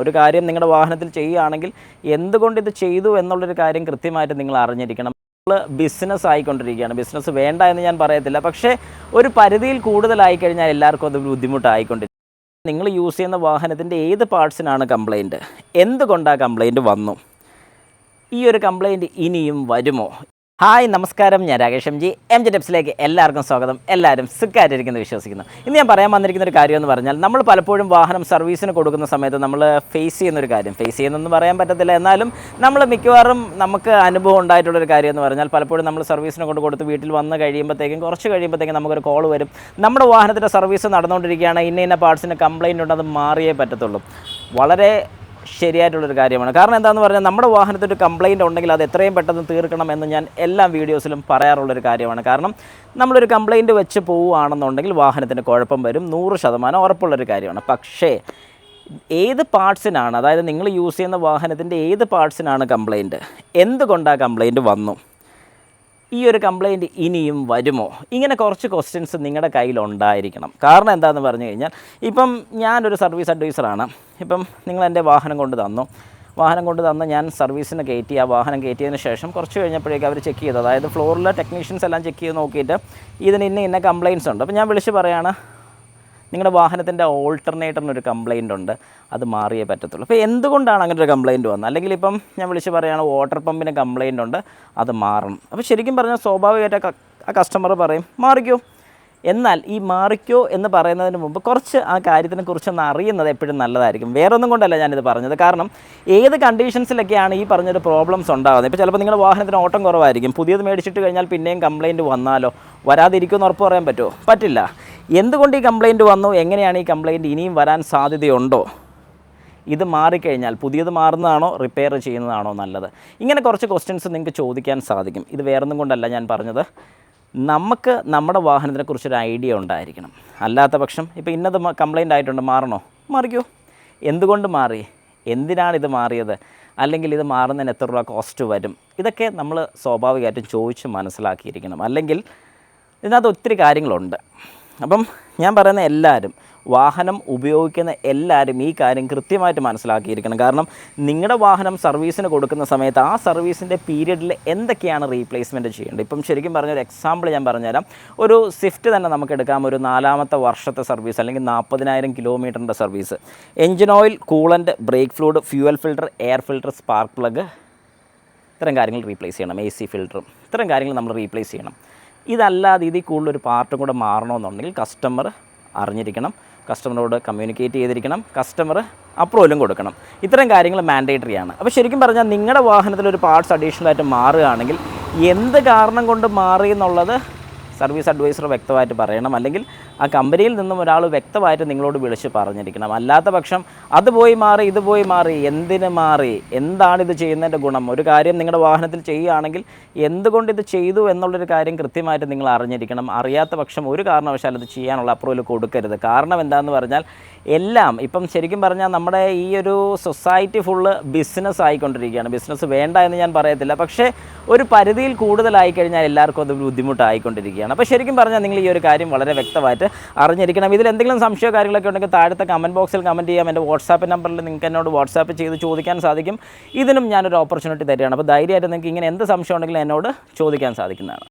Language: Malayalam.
ഒരു കാര്യം നിങ്ങളുടെ വാഹനത്തിൽ ചെയ്യുകയാണെങ്കിൽ എന്തുകൊണ്ട് ഇത് ചെയ്തു എന്നുള്ളൊരു കാര്യം കൃത്യമായിട്ട് നിങ്ങൾ അറിഞ്ഞിരിക്കണം. ബിസിനസ് ആയിക്കൊണ്ടിരിക്കുകയാണ്. ബിസിനസ് വേണ്ട എന്ന് ഞാൻ പറയത്തില്ല, പക്ഷേ ഒരു പരിധിയിൽ കൂടുതലായി കഴിഞ്ഞാൽ എല്ലാവർക്കും അത് ബുദ്ധിമുട്ടായിക്കൊണ്ടിരിക്കും. നിങ്ങൾ യൂസ് ചെയ്യുന്ന വാഹനത്തിൻ്റെ ഏത് പാർട്സിനാണ് കംപ്ലയിൻറ്റ്, എന്തുകൊണ്ടാണ് കംപ്ലയിൻറ്റ് വന്നു, ഈ ഒരു കംപ്ലയിൻറ്റ് ഇനിയും വരുമോ? ഹായ് നമസ്കാരം, ഞാൻ രാകേഷ് എം ജി ടിപ്സിലേക്ക് എല്ലാവർക്കും സ്വാഗതം. എല്ലാവരും സുഖമായിട്ടിരിക്കുന്നു വിശ്വസിക്കുന്നു. ഇന്ന് ഞാൻ പറയാൻ വന്നിരിക്കുന്ന ഒരു കാര്യം എന്ന് പറഞ്ഞാൽ, നമ്മൾ പലപ്പോഴും വാഹനം സർവീസിന് കൊടുക്കുന്ന സമയത്ത് നമ്മൾ ഫേസ് ചെയ്യുന്നൊരു കാര്യം, ഫേസ് ചെയ്യുന്നൊന്നും പറയാൻ പറ്റത്തില്ല, എന്നാലും നമ്മൾ മിക്കവാറും നമുക്ക് അനുഭവം ഉണ്ടായിട്ടുള്ളൊരു കാര്യം എന്ന് പറഞ്ഞാൽ, പലപ്പോഴും നമ്മൾ സർവീസിന് കൊടുത്ത് വീട്ടിൽ വന്ന് കഴിയുമ്പോഴത്തേക്കും കുറച്ച് കഴിയുമ്പോഴത്തേക്കും നമുക്കൊരു കോൾ വരും, നമ്മുടെ വാഹനത്തിൻ്റെ സർവീസ് നടന്നുകൊണ്ടിരിക്കുകയാണ്, ഇന്ന പാർട്സിന് കംപ്ലയിൻ്റ് ഉണ്ട്, അത് മാറിയേ പറ്റത്തുള്ളൂ. വളരെ ശരിയായിട്ടുള്ളൊരു കാര്യമാണ്. കാരണം എന്താണെന്ന് പറഞ്ഞാൽ, നമ്മുടെ വാഹനത്തിൽ ഒരു കംപ്ലയിൻ്റ് ഉണ്ടെങ്കിൽ അത് എത്രയും പെട്ടെന്ന് തീർക്കണം എന്ന് ഞാൻ എല്ലാ വീഡിയോസിലും പറയാറുള്ളൊരു കാര്യമാണ്. കാരണം നമ്മളൊരു കംപ്ലയിൻറ്റ് വെച്ച് പോവുകയാണെന്നുണ്ടെങ്കിൽ വാഹനത്തിന് കുഴപ്പം വരും, 100% ഉറപ്പുള്ളൊരു കാര്യമാണ്. പക്ഷേ ഏത് പാർട്സിനാണ്, അതായത് നിങ്ങൾ യൂസ് ചെയ്യുന്ന വാഹനത്തിൻ്റെ ഏത് പാർട്സിനാണ് കംപ്ലയിൻറ്റ്, എന്തുകൊണ്ടാണ് കംപ്ലയിൻറ്റ് വന്നു, ഈ ഒരു കംപ്ലയിൻറ്റ് ഇനിയും വരുമോ, ഇങ്ങനെ കുറച്ച് ക്വസ്റ്റ്യൻസ് നിങ്ങളുടെ കയ്യിലുണ്ടായിരിക്കണം. കാരണം എന്താണെന്ന് പറഞ്ഞു കഴിഞ്ഞാൽ, ഇപ്പം ഞാനൊരു സർവീസ് അഡ്വൈസറാണ്. ഇപ്പം നിങ്ങൾ എൻ്റെ വാഹനം കൊണ്ട് തന്നു ഞാൻ സർവീസിന് കയറ്റി, ആ വാഹനം കയറ്റിയതിന് ശേഷം കുറച്ച് കഴിഞ്ഞപ്പോഴേക്കും അവർ ചെക്ക് ചെയ്തു, അതായത് ഫ്ലോറിലെ ടെക്നീഷ്യൻസ് എല്ലാം ചെക്ക് ചെയ്ത് നോക്കിയിട്ട് ഇതിന് ഇന്ന കംപ്ലയിൻറ്റ്സ് ഉണ്ട്. അപ്പോൾ ഞാൻ വിളിച്ച് പറയുകയാണ്, നിങ്ങളുടെ വാഹനത്തിൻ്റെ ഓൾട്ടർനേറ്ററിനൊരു കംപ്ലയിൻ്റ് ഉണ്ട്, അത് മാറിയേ പറ്റത്തുള്ളൂ. അപ്പോൾ എന്തുകൊണ്ടാണ് അങ്ങനെ ഒരു കംപ്ലയിൻറ്റ് വന്നത്? അല്ലെങ്കിൽ ഇപ്പം ഞാൻ വിളിച്ച് പറയുകയാണ്, വാട്ടർ പമ്പിന് കംപ്ലയിൻ്റ് ഉണ്ട്, അത് മാറണം. അപ്പോൾ ശരിക്കും പറഞ്ഞാൽ സ്വാഭാവികമായിട്ട് ആ കസ്റ്റമർ പറയും മാറിക്കോ. എന്നാൽ ഈ മാറിക്കോ എന്ന് പറയുന്നതിന് മുമ്പ് കുറച്ച് ആ കാര്യത്തിനെക്കുറിച്ചൊന്ന് അറിയുന്നത് എപ്പോഴും നല്ലതായിരിക്കും. വേറൊന്നും കൊണ്ടല്ല ഞാനിത് പറഞ്ഞത്. കാരണം ഏത് കണ്ടീഷൻസിലൊക്കെയാണ് ഈ പറഞ്ഞൊരു പ്രോബ്ലംസ് ഉണ്ടാകുന്നത്. ഇപ്പോൾ ചിലപ്പോൾ നിങ്ങളുടെ വാഹനത്തിന് ഓട്ടം കുറവായിരിക്കും, പുതിയത് മേടിച്ചിട്ട് കഴിഞ്ഞാൽ പിന്നെയും കംപ്ലയിൻറ്റ് വന്നാലോ, വരാതിരിക്കുമെന്ന് ഉറപ്പ് പറയാൻ പറ്റുമോ? പറ്റില്ല. എന്തുകൊണ്ട് ഈ കംപ്ലയിൻറ്റ് വന്നു, എങ്ങനെയാണ് ഈ കംപ്ലയിൻറ്റ് ഇനിയും വരാൻ സാധ്യതയുണ്ടോ, ഇത് മാറിക്കഴിഞ്ഞാൽ പുതിയത് മാറുന്നതാണോ റിപ്പയർ ചെയ്യുന്നതാണോ നല്ലത്, ഇങ്ങനെ കുറച്ച് ക്വസ്റ്റ്യൻസ് നിങ്ങൾക്ക് ചോദിക്കാൻ സാധിക്കും. ഇത് വേറൊന്നും കൊണ്ടല്ല ഞാൻ പറഞ്ഞത്, നമുക്ക് നമ്മുടെ വാഹനത്തിനെക്കുറിച്ചൊരു ഐഡിയ ഉണ്ടായിരിക്കണം. അല്ലാത്ത പക്ഷം ഇപ്പോൾ ഇന്നത് കംപ്ലയിൻ്റ് ആയിട്ടുണ്ട്, മാറണോ, മാറിക്കോ, എന്തുകൊണ്ട് മാറി, എന്തിനാണിത് മാറിയത്, അല്ലെങ്കിൽ ഇത് മാറുന്നതിന് എത്ര രൂപ കോസ്റ്റ് വരും, ഇതൊക്കെ നമ്മൾ സ്വാഭാവികമായിട്ടും ചോദിച്ച് മനസ്സിലാക്കിയിരിക്കണം. അല്ലെങ്കിൽ ഇതിനകത്ത് ഒത്തിരി കാര്യങ്ങളുണ്ട്. അപ്പം ഞാൻ പറയുന്ന എല്ലാവരും, വാഹനം ഉപയോഗിക്കുന്ന എല്ലാവരും ഈ കാര്യം കൃത്യമായിട്ട് മനസ്സിലാക്കിയിരിക്കണം. കാരണം നിങ്ങളുടെ വാഹനം സർവീസിന് കൊടുക്കുന്ന സമയത്ത് ആ സർവീസിൻ്റെ പീരീഡിൽ എന്തൊക്കെയാണ് റീപ്ലേസ്മെൻറ്റ് ചെയ്യേണ്ടത്. ഇപ്പം ശരിക്കും പറഞ്ഞൊരു എക്സാമ്പിൾ ഞാൻ പറഞ്ഞുതരാം. ഒരു സ്വിഫ്റ്റ് തന്നെ നമുക്ക് എടുക്കാം, ഒരു 4ാമത്തെ വർഷത്തെ സർവീസ്, അല്ലെങ്കിൽ 40,000 കിലോമീറ്ററിൻ്റെ service. Engine oil, coolant, brake fluid, fuel filter, air filter, spark plug, ഇത്തരം കാര്യങ്ങൾ റീപ്ലേസ് ചെയ്യണം. AC ഫിൽറ്ററും ഇത്തരം കാര്യങ്ങൾ നമ്മൾ റീപ്ലേസ് ചെയ്യണം. ഇതല്ലാതെ ഇതിൽ കൂടുതലൊരു പാർട്ടും കൂടെ മാറണമെന്നുണ്ടെങ്കിൽ കസ്റ്റമർ അറിഞ്ഞിരിക്കണം, കസ്റ്റമറോട് കമ്മ്യൂണിക്കേറ്റ് ചെയ്തിരിക്കണം, കസ്റ്റമർ അപ്രൂവലും കൊടുക്കണം. ഇത്തരം കാര്യങ്ങൾ മാൻഡേറ്ററി ആണ്. അപ്പോൾ ശരിക്കും പറഞ്ഞാൽ നിങ്ങളുടെ വാഹനത്തിലൊരു പാർട്സ് അഡീഷണലായിട്ട് മാറുകയാണെങ്കിൽ എന്ത് കാരണം കൊണ്ട് മാറി എന്നുള്ളത് സർവീസ് അഡ്വൈസർ വ്യക്തമായിട്ട് പറയണം. അല്ലെങ്കിൽ ആ കമ്പനിയിൽ നിന്നും ഒരാൾ വ്യക്തമായിട്ട് നിങ്ങളോട് വിളിച്ച് പറഞ്ഞിരിക്കണം. അല്ലാത്ത പക്ഷം അത് പോയി മാറി, ഇത് പോയി മാറി, എന്തിന് മാറി, എന്താണിത് ചെയ്യുന്നതിൻ്റെ ഗുണം, ഒരു കാര്യം നിങ്ങളുടെ വാഹനത്തിൽ ചെയ്യുകയാണെങ്കിൽ എന്തുകൊണ്ട് ഇത് ചെയ്തു എന്നുള്ളൊരു കാര്യം കൃത്യമായിട്ട് നിങ്ങൾ അറിഞ്ഞിരിക്കണം. അറിയാത്ത പക്ഷം ഒരു കാരണവശാലും ഇത് ചെയ്യാനുള്ള അപ്രൂവൽ കൊടുക്കരുത്. കാരണം എന്താണെന്ന് പറഞ്ഞാൽ, എല്ലാം ഇപ്പം ശരിക്കും പറഞ്ഞാൽ നമ്മുടെ ഈ ഒരു സൊസൈറ്റി ഫുള്ള് ബിസിനസ് ആയിക്കൊണ്ടിരിക്കുകയാണ്. ബിസിനസ് വേണ്ട എന്ന് ഞാൻ പറയത്തില്ല, പക്ഷേ ഒരു പരിധിയിൽ കൂടുതലായി കഴിഞ്ഞാൽ എല്ലാവർക്കും അത് ബുദ്ധിമുട്ടായിക്കൊണ്ടിരിക്കുകയാണ്. അപ്പോൾ ശരിക്കും പറഞ്ഞാൽ നിങ്ങൾ ഈ ഒരു കാര്യം വളരെ വ്യക്തമായിട്ട് അറിഞ്ഞിരിക്കണം. ഇതിൽ എന്തെങ്കിലും സംശയമോ കാര്യങ്ങളൊക്കെ ഉണ്ടെങ്കിൽ താഴത്തെ കമൻറ്റ് ബോക്സിൽ കമൻറ്റ് ചെയ്യാം. എൻ്റെ വാട്സാപ്പ് നമ്പറിൽ നിങ്ങൾക്ക് എന്നോട് വാട്സാപ്പ് ചെയ്ത് ചോദിക്കാൻ സാധിക്കും. ഇതിനും ഞാനൊരു ഓപ്പർച്യൂണിറ്റി തരികയാണ്. അപ്പോൾ ധൈര്യമായിട്ട് നിങ്ങൾക്ക് ഇങ്ങനെ എന്ത് സംശയം ഉണ്ടെങ്കിലും എന്നോട് ചോദിക്കാൻ സാധിക്കുന്നതാണ്.